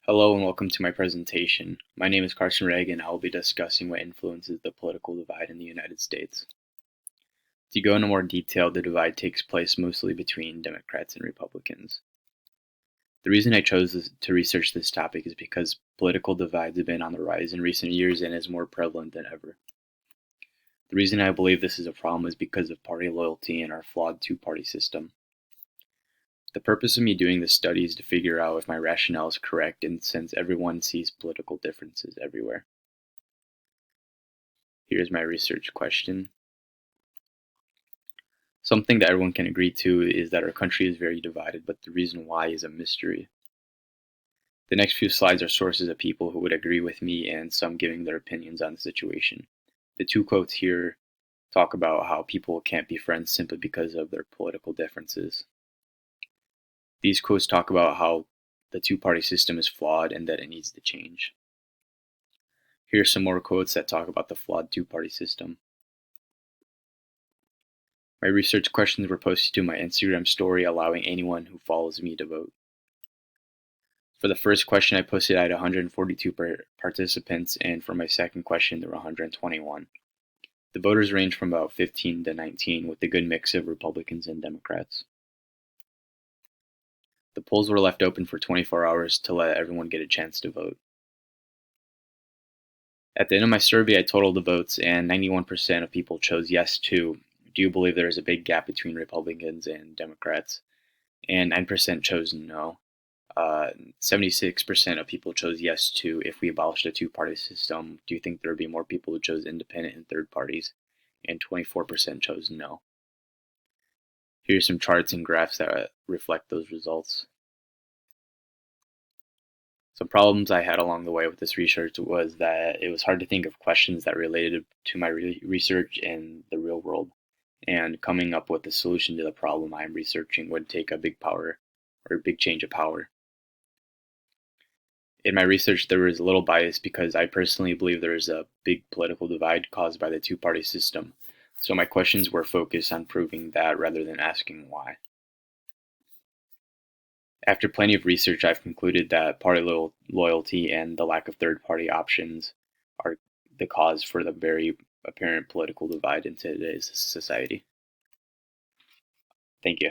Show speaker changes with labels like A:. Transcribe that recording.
A: Hello and welcome to my presentation. My name is Carson Reagan and I will be discussing what influences the political divide in the United States. To go into more detail, the divide takes place mostly between Democrats and Republicans. The reason I chose to research this topic is because political divides have been on the rise in recent years and is more prevalent than ever. The reason I believe this is a problem is because of party loyalty and our flawed two-party system. The purpose of me doing this study is to figure out if my rationale is correct, and since everyone sees political differences everywhere. Here's my research question. Something that everyone can agree to is that our country is very divided, but the reason why is a mystery. The next few slides are sources of people who would agree with me and some giving their opinions on the situation. The two quotes here talk about how people can't be friends simply because of their political differences. These quotes talk about how the two-party system is flawed and that it needs to change. Here are some more quotes that talk about the flawed two-party system. My research questions were posted to my Instagram story, allowing anyone who follows me to vote. For the first question I posted, I had 142 participants, and for my second question, there were 121. The voters range from about 15 to 19, with a good mix of Republicans and Democrats. The polls were left open for 24 hours to let everyone get a chance to vote. At the end of my survey, I totaled the votes, and 91% of people chose yes to. Do you believe there is a big gap between Republicans and Democrats? And 9% chose no. 76% of people chose yes to if we abolished a two-party system. Do you think there would be more people who chose independent and third parties? And 24% chose no. Here's some charts and graphs that reflect those results. Some problems I had along the way with this research was that it was hard to think of questions that related to my research in the real world, and coming up with a solution to the problem I'm researching would take a big change of power. In my research, there was a little bias because I personally believe there is a big political divide caused by the two-party system, so my questions were focused on proving that rather than asking why. After plenty of research, I've concluded that party loyalty and the lack of third-party options are the cause for the very apparent political divide in today's society. Thank you.